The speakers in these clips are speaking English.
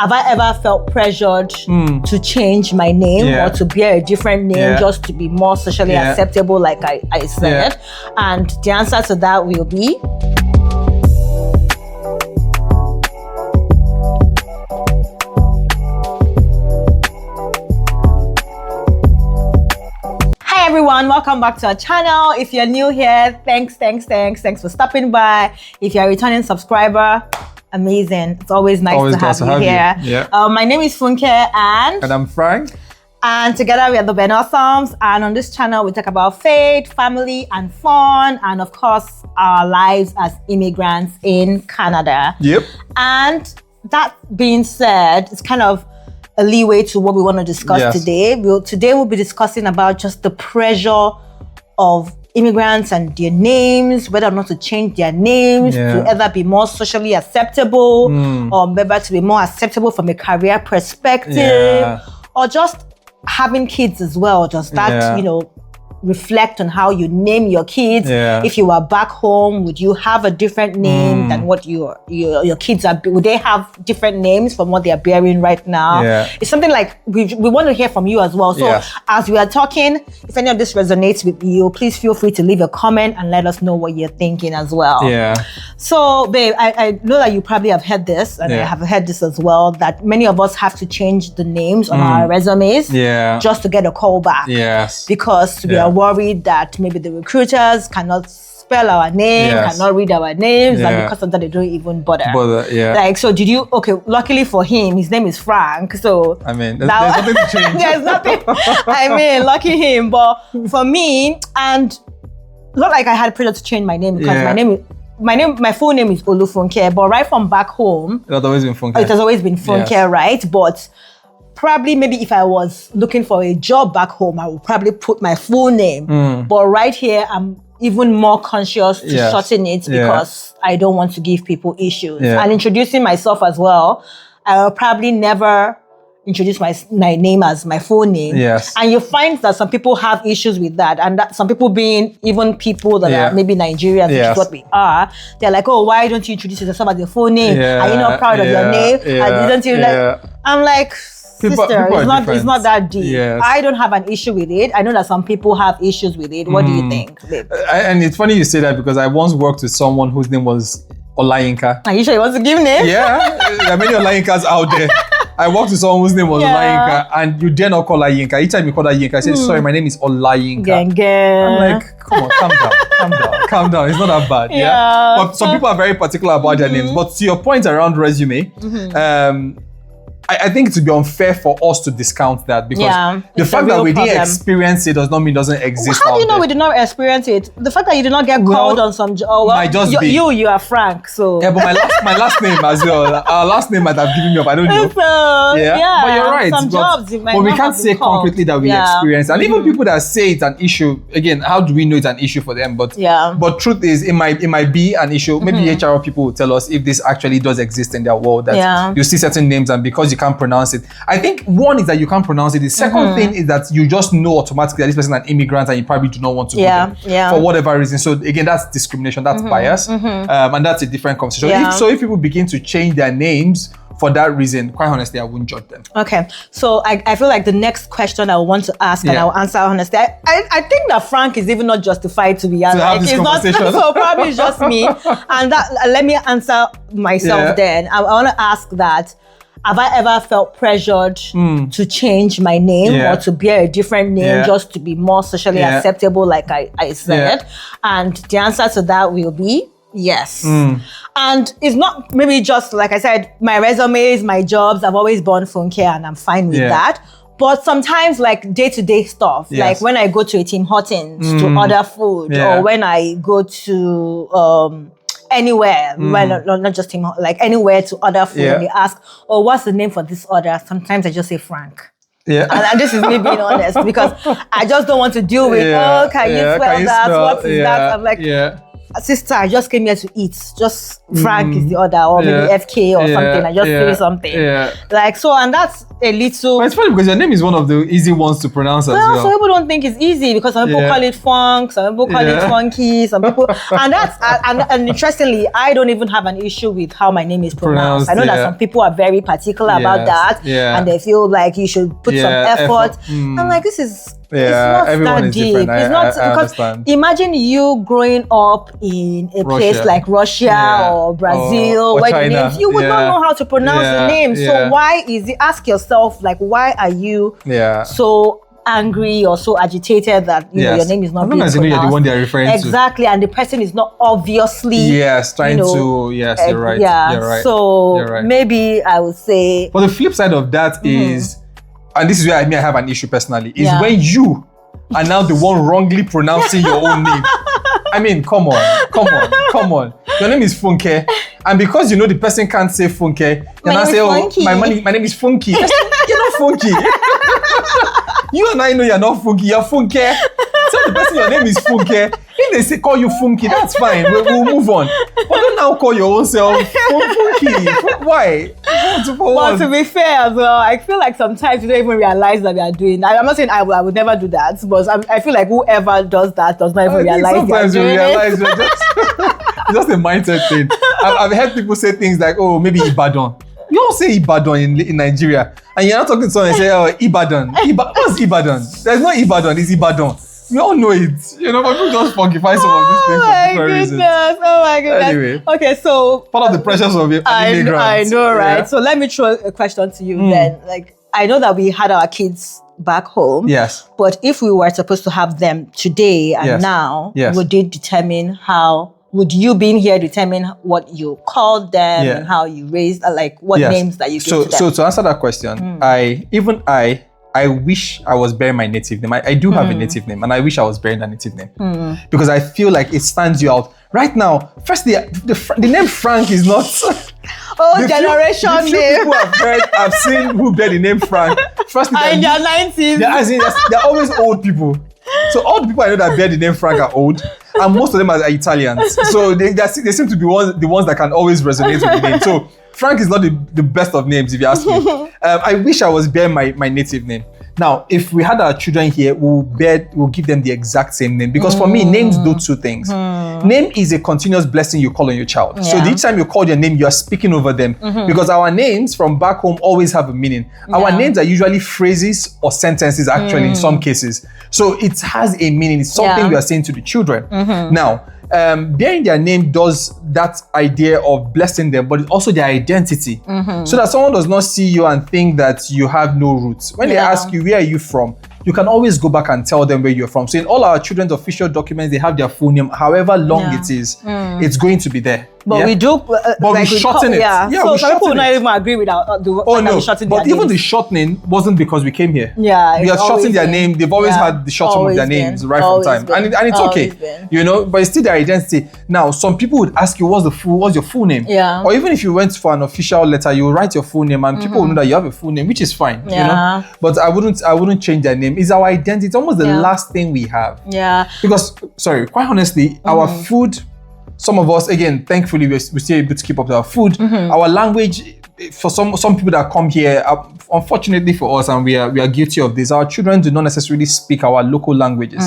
have I ever felt pressured to change my name or to bear a different name just to be more socially acceptable, like I said? And the answer to that will be everyone, welcome back to our channel. If you're new here, thanks for stopping by. If you're a returning subscriber, amazing. It's always nice to have you here. Yeah. My name is Funke and I'm Frank. And together we are the Wholesomes, and on this channel we talk about faith, family and fun, and of course our lives as immigrants in Canada. Yep. And that being said, it's kind of a leeway to what we want to discuss today. Today we'll be discussing about just the pressure of immigrants and their names, whether or not to change their names to either be more socially acceptable or maybe to be more acceptable from a career perspective or just having kids as well. Does that, you know, reflect on how you name your kids? If you were back home, would you have a different name than what your kids are? Would they have different names from what they are bearing right now? It's something like we want to hear from you as well. So as we are talking, if any of this resonates with you, please feel free to leave a comment and let us know what you're thinking as well. So babe, I know that you probably have heard this, and I have heard this as well, that many of us have to change the names on our resumes just to get a call back. Because we are worried that maybe the recruiters cannot spell our name, cannot read our names, and because of that they don't even bother. Like, so did you, luckily for him, his name is Frank, so I mean, there's nothing to change. There's nothing, I mean, lucky him. But for me, and not like I had pressure to change my name, because my full name is Olufunke, but right from back home, it has always been Funke. It has always been Funke, right? But probably maybe if I was looking for a job back home, I would probably put my full name. But right here, I'm even more conscious to shorten it because I don't want to give people issues. And introducing myself as well, I will probably never introduce my name as my full name. And you find that some people have issues with that, and that some people, being even people that are maybe Nigerians, which is what we are, they're like, oh, why don't you introduce yourself as your full name? Are you not proud of your name? And didn't you like? I'm like, sister, it's not that deep. I don't have an issue with it. I know that some people have issues with it. What do you think, babe? And it's funny you say that, because I once worked with someone whose name was Olayinka. Are you sure he wants to give names? There are many Olayinkas out there. I worked with someone whose name was Olayinka, and you dare not call her Yinka. Each time you call her Yinka, I say, sorry, my name is Olayinka. I'm like, come on, calm down. It's not that bad. But some people are very particular about their names. But to your point around resume, I think it would be unfair for us to discount that, because the fact that we didn't experience it does not mean it doesn't exist. How do you know we did not experience it? The fact that you did not get called on some job. Might just be. You are Frank, so. Yeah, but my last name as well. Our last name might have given me up. I don't know. So, but you're right. Some jobs you might but we can't say concretely that we experience. And even people that say it's an issue, again, how do we know it's an issue for them? But truth is, it might be an issue. Maybe HR people will tell us if this actually does exist in their world. That you see certain names, and because you can't pronounce it. I think one is that you can't pronounce it. The second thing is that you just know automatically that this person is an immigrant, and you probably do not want to go there for whatever reason. So again, that's discrimination, that's bias, and that's a different conversation. If people begin to change their names for that reason, quite honestly, I wouldn't judge them. Okay, so I feel like the next question I want to ask, and I'll answer honestly. I think that Frank is even not justified to be honest. It's not, so probably it's just me. And that let me answer myself then. I want to ask that. Have I ever felt pressured to change my name or to bear a different name just to be more socially acceptable, like I said? And the answer to that will be yes. And it's not maybe just, like I said, my resumes, my jobs, I've always born Funke, and I'm fine with that. But sometimes, like day-to-day stuff, like when I go to a Tim Hortons to order food, or when I go to anywhere, well, not just him, like anywhere to order food, and they ask, oh, what's the name for this order? Sometimes I just say Frank. And this is me being honest, because I just don't want to deal with, can you spell that? What is that? I'm like, sister, I just came here to eat. Just Frank is the order, or maybe FK or something. I just say something. Like, so, and that's a little. But it's funny because your name is one of the easy ones to pronounce as well. Some people don't think it's easy because some people call it funk, some people call it funky, some people, and that's and interestingly, I don't even have an issue with how my name is pronounced. I know that some people are very particular about that, and they feel like you should put some effort. I'm like, this is. It's not everyone that is deep. different. It's not because imagine you growing up in a place like Russia or Brazil, or where China. you would not know how to pronounce the name. So why is it? Ask yourself, like, why are you so angry or so agitated that your name is not being pronounced? As you know, you're the one they're referring to. Exactly, and the person is not obviously trying to. Yes, you're right. Yeah, you're right. So you're right. maybe I would say. But the flip side of that is. And this is where I have an issue personally, is when you are now the one wrongly pronouncing your own name. I mean, come on. Your name is Funke. And because you know the person can't say Funke, you now say, my name is Funky. You're not Funky. You and I know you're not Funky, you're Funke. Tell the person your name is Funke. If they say call you Funky, that's fine. We'll move on. But don't now call your own self Funky. Why? But to be fair as well, I feel like sometimes you don't even realize that we are doing that. I'm not saying I would never do that, but I feel like whoever does that does not even realize. Sometimes you realize it's just a mindset thing. I've heard people say things like, oh, maybe Ibadan. You all say Ibadan in Nigeria, and you're not talking to someone and say, oh, Ibadan. What's Ibadan? There's no Ibadan, it's Ibadan. We all know it. You know, but people just funkify some of these things for different reasons. Oh my goodness. Anyway. Okay, so part of the pressures of it. I know, right? Yeah. So let me throw a question to you then. Like, I know that we had our kids back home. Yes. But if we were supposed to have them today and now, would it determine how? Would you being here determine what you called them and how you raised, like what names that you gave to them? So to answer that question, I wish I was bearing my native name. I do have a native name, and I wish I was bearing that native name because I feel like it stands you out. Right now, firstly, the name Frank is not. Generation name. People I've seen who bear the name Frank. Firstly, in their 90s. They're always old people. So all the people I know that bear the name Frank are old, and most of them are Italians. So they seem to be the ones that can always resonate with the name. So Frank is not the best of names, if you ask me. I wish I was bearing my native name. Now, if we had our children here, we'll give them the exact same name. Because for me, names do two things. Name is a continuous blessing you call on your child. Yeah. So each time you call your name, you are speaking over them. Because our names from back home always have a meaning. Our names are usually phrases or sentences, actually, in some cases. So it has a meaning. It's something we are saying to the children. Now, bearing their name does that idea of blessing them, but it's also their identity. So that someone does not see you and think that you have no roots. When they ask you, where are you from? You can always go back and tell them where you're from. So in all our children's official documents, they have their full name. However long it is, it's going to be there. But we do, but we shorten it. So some people not even agree with the But even the shortening wasn't because we came here. We are shortening their name. They've always had the shortening of their names right from time, and it's okay, you know. But it's still their identity. Now, some people would ask you, what's your full name? Or even if you went for an official letter, you write your full name, and people will know that you have a full name, which is fine, you know. But I wouldn't change their name. It's our identity. It's almost the last thing we have. Because, quite honestly, our food. Some of us, again, thankfully, we're still able to keep up with our food. Our language, for some people that come here, unfortunately for us, and we are guilty of this, our children do not necessarily speak our local languages,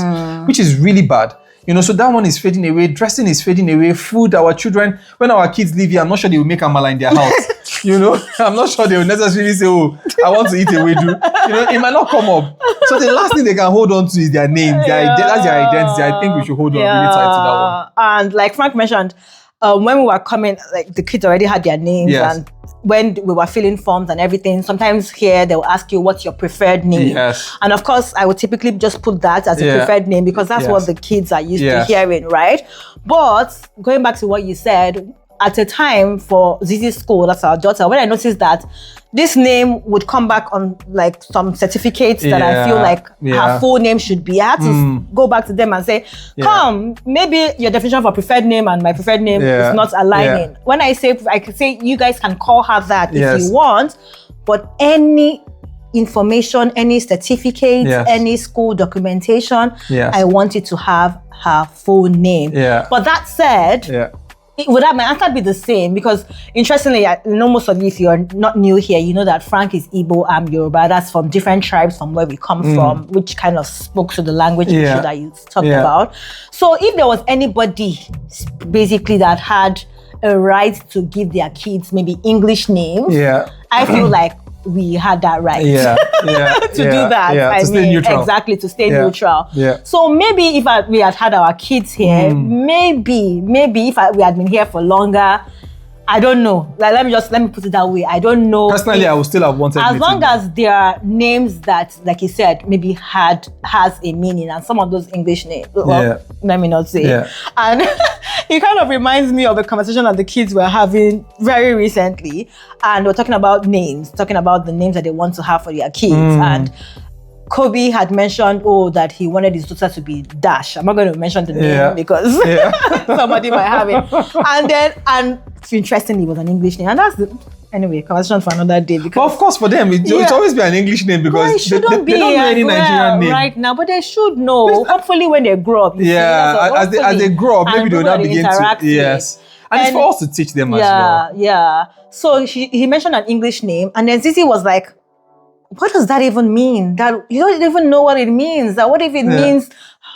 which is really bad. You know, so that one is fading away. Dressing is fading away. Food, our children, when our kids leave here, I'm not sure they will make amala in their house. You know, I'm not sure they will necessarily say, oh, I want to eat a wedu. You know, it might not come up. So the last thing they can hold on to is their name. That's their identity. I think we should hold on really tight to that one. And like Frank mentioned, when we were coming, like the kids already had their names, and when we were filling forms and everything, sometimes here they will ask you what's your preferred name. And of course, I would typically just put that as a preferred name because that's what the kids are used to hearing, right? But going back to what you said, at a time for Zizi's school, that's our daughter, when I noticed that this name would come back on like some certificates that I feel like her full name should be, I had to go back to them and say, come, maybe your definition of a preferred name and my preferred name is not aligning. When I could say you guys can call her that if you want, but any information, any certificate, any school documentation, I want it to have her full name. But that said, my answer be the same? Because interestingly, I know most of you, if you're not new here, you know that Frank is Igbo, I'm Yoruba. That's from different tribes from where we come from, which kind of spoke to the language issue that you talked about. So if there was anybody basically that had a right to give their kids maybe English names, I feel like we had that right to do that. To stay neutral. Exactly, to stay neutral. So maybe if we had our kids here, maybe if we had been here for longer, I don't know. Like, let me put it that way. I don't know. Personally, I would still have wanted. As long as there are names that, like you said, maybe has a meaning, and some of those English names, let me not say. And it kind of reminds me of a conversation that the kids were having very recently, and we're talking about the names that they want to have for their kids. And Kobe had mentioned, that he wanted his daughter to be Dash. I'm not going to mention the name because somebody might have it. And interestingly, it was an English name. And that's anyway, conversation for another day. Because, of course, for them, it's always be an English name because they don't know any Nigerian name right now, but they should know. Hopefully, when they grow up. As they grow up, maybe they will not begin to. Yes. And it's for us to teach them as well. Yeah. So he mentioned an English name, and then Zizi was like, what does that even mean? That you don't even know what it means. That what if it means?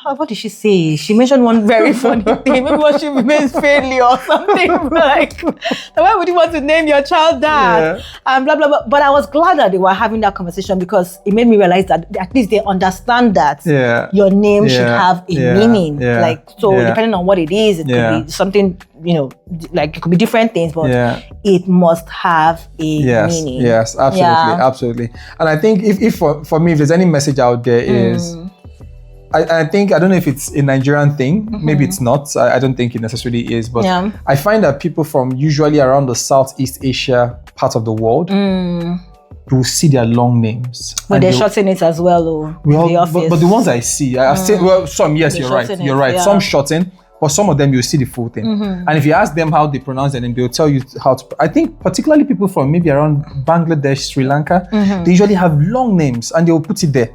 What did she say? She mentioned one very funny thing. Maybe what she means failure or something. Like, why would you want to name your child that? And blah blah blah. But I was glad that they were having that conversation because it made me realize that at least they understand that your name should have a meaning. Like, so depending on what it is, it could be something. Like it could be different things, but it must have a meaning. Yes, absolutely. And I think if for me, if there's any message out there is, I think, I don't know if it's a Nigerian thing, maybe it's not. I don't think it necessarily is, but I find that people from usually around the Southeast Asia part of the world, you will see their long names. But they shorten it as well, but the ones I see, I've seen, some, yes, you're right. Some shorten. But some of them, you'll see the full thing. And if you ask them how they pronounce it, and they'll tell you how to. I think particularly people from maybe around Bangladesh, Sri Lanka, they usually have long names and they'll put it there.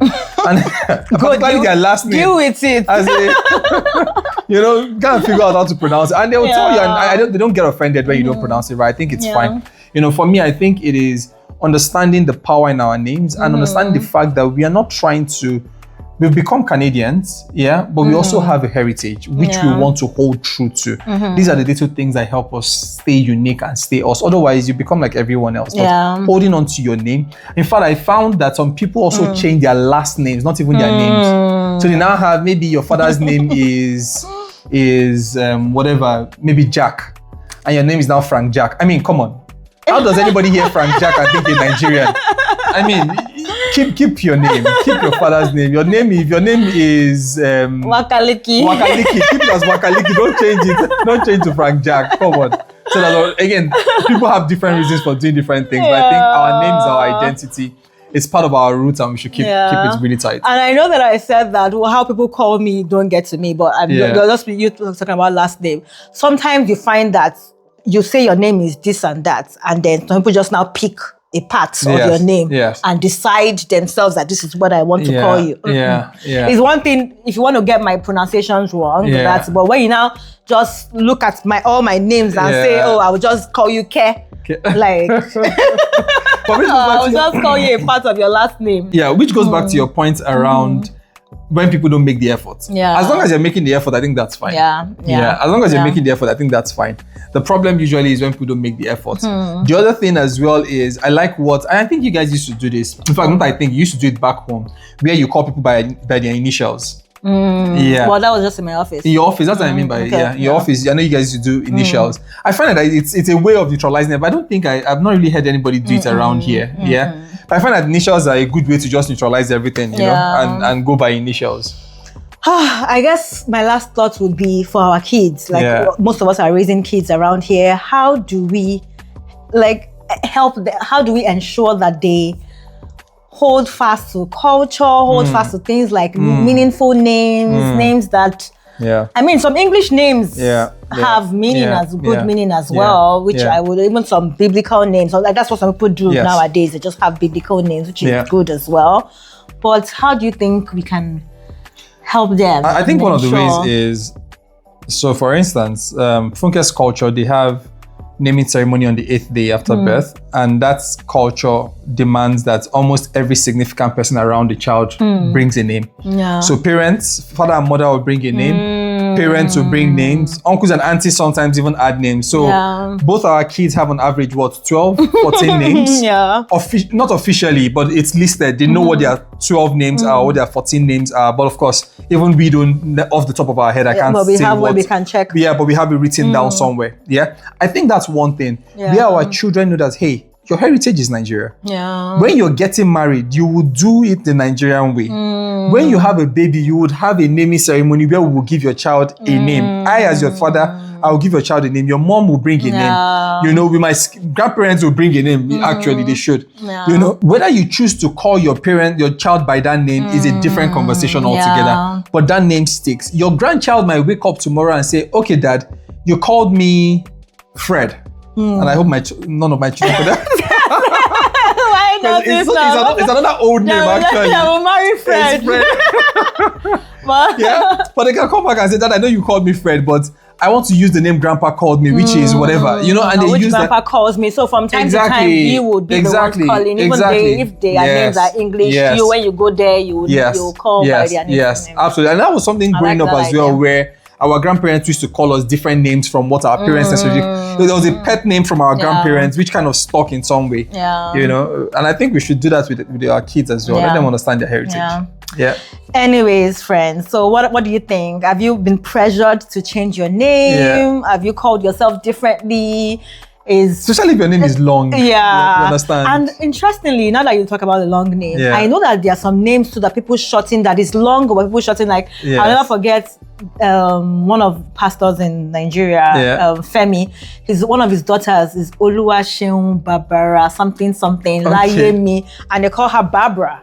And particularly their last name. Deal with it. As can't figure out how to pronounce it. And they'll tell you, and they don't get offended when you don't pronounce it right. I think it's fine. For me, I think it is understanding the power in our names and understanding the fact that we are not trying to. We've become Canadians, but we also have a heritage which we want to hold true to. These are the little things that help us stay unique and stay us. Otherwise, you become like everyone else. But holding on to your name. In fact, I found that some people also change their last names, not even their names. So they now have maybe your father's name is whatever, maybe Jack, and your name is now Frank Jack. I mean, come on. How does anybody hear Frank Jack and think a Nigerian? I mean, keep your name. Keep your father's name. If your name is Wakaliki, keep it as Wakaliki. Don't change to Frank Jack. Come on. So that, again, people have different reasons for doing different things, but I think our name is our identity. It's part of our roots, and we should keep it really tight. And I know that I said that how people call me don't get to me, but just you talking about last name. Sometimes you find that you say your name is this and that, and then some people just now pick a part of your name and decide themselves that this is what I want to call you. It's one thing if you want to get my pronunciations wrong, but when you now just look at all my names and say, I will just call you Ke. Like I will just call you a part of your last name. Yeah, which goes back to your point around when people don't make the effort. As long as you're making the effort, I think that's fine. As long as you're making the effort, I think that's fine. The problem usually is when people don't make the effort. The other thing as well is, I like and I think you guys used to do this. In fact, not I think, you used to do it back home, where you call people by their initials. Well, that was just in my office. In your office, that's what I mean by your office. I know you guys used to do initials. I find that it's a way of neutralizing it, but I don't think I've not really heard anybody do it around here. But I find that initials are a good way to just neutralize everything, you know, and go by initials. I guess my last thought would be for our kids. Like most of us are raising kids around here. How do we help them? How do we ensure that they hold fast to culture, hold fast to things like meaningful names, names that I mean, some English names have meaning meaning as well, which I would, even some biblical names. So like that's what some people do nowadays. They just have biblical names, which is good as well. But how do you think we can help them? I think one of the ways is So for instance, Funke's culture, they have naming ceremony on the 8th day after birth, and that culture demands that almost every significant person around the child brings a name. So parents, father and mother will bring a name. Parents will bring names. Uncles and aunties sometimes even add names. So both our kids have on average 12, 14 names. Not officially, but it's listed. They know what their 12 names are, what their 14 names are. But of course, even we don't, off the top of our head, I can't but we say have what. Where we can check. Yeah, but we have it written down somewhere. Yeah, I think that's one thing. Where our children know that, hey, your heritage is Nigeria. When you're getting married, you will do it the Nigerian way. When you have a baby, you would have a naming ceremony where we will give your child a name. I, as your father, I will give your child a name. Your mom will bring a name. You know, with my grandparents will bring a name. Actually, they should. You know, whether you choose to call your child by that name is a different conversation altogether. But that name sticks. Your grandchild might wake up tomorrow and say, okay, Dad, you called me Fred. And I hope none of my children for that. Why not? It's another old name, actually. Yeah, we'll marry Fred. But they can come back and say, Dad, I know you called me Fred, but I want to use the name Grandpa called me, which is whatever, you know, and they use Grandpa calls me. So from time to time, you would be the one calling. Even if their names are English, you, when you go there, you call by their name. Yes, absolutely. And that was something growing up as well, where our grandparents used to call us different names from what our parents necessarily. There was a pet name from our grandparents, which kind of stuck in some way. You know, and I think we should do that with our kids as well. Let them understand their heritage. Anyways, friends, so what do you think? Have you been pressured to change your name? Have you called yourself differently? Especially if your name is long. You understand? And interestingly, now that you talk about the long name, I know that there are some names too that people shorten that is long, but people shorten like, I'll never forget one of pastors in Nigeria, Femi, one of his daughters is Oluwaseun Barbara, something, Layemi, and they call her Barbara.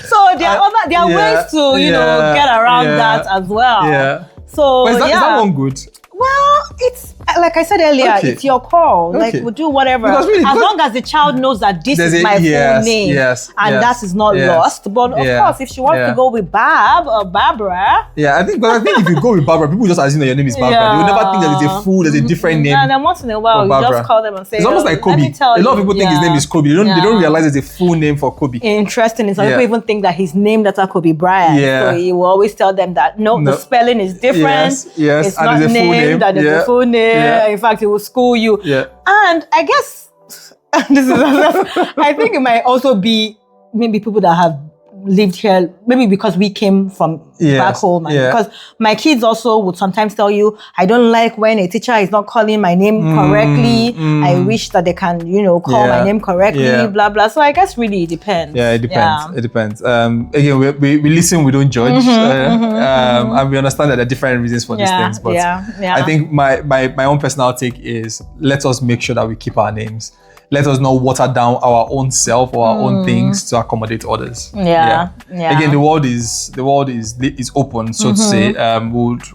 So there are ways to, get around that as well. So is that one good? Well, it's like I said earlier, it's your call. Like, we'll do whatever. As long as the child knows that this is my full name and that is not lost. But of course, if she wants to go with Bab or Barbara. I think if you go with Barbara, people just assume that your name is Barbara. They will never think that there's a different name. And then once in a while, you just call them and say, it's almost like Kobe. A lot of people think his name is Kobe. They don't realize it's a full name for Kobe. Interesting. Some people even think that his name that's Kobe Bryant. So he will always tell them that no, the spelling is different. It's not named. That is the full name. In fact, it will school you. And I guess I think it might also be maybe people that have lived here, maybe because we came from back home. And because my kids also would sometimes tell you, I don't like when a teacher is not calling my name correctly. I wish that they can, call my name correctly, blah, blah. So I guess really it depends. It depends. It depends. Again, we listen, we don't judge. And we understand that there are different reasons for these things. But I think my own personal take is, let us make sure that we keep our names. Let us not water down our own self or our own things to accommodate others. Again, the world is open, so to say.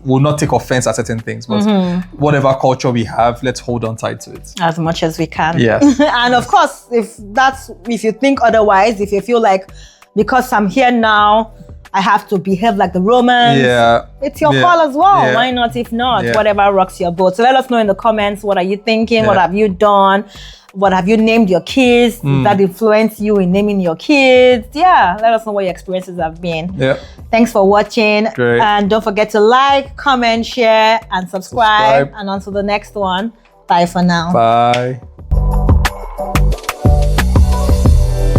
We'll not take offense at certain things, but whatever culture we have, let's hold on tight to it as much as we can. Yes. And of course, if you think otherwise, if you feel like because I'm here now, I have to behave like the Romans. It's your call as well. Why not? If not, whatever rocks your boat. So let us know in the comments. What are you thinking? What have you done? What have you named your kids? Does that influence you in naming your kids? Let us know what your experiences have been. Thanks for watching. Great. And don't forget to like, comment, share, and subscribe. And on to the next one. Bye for now. Bye.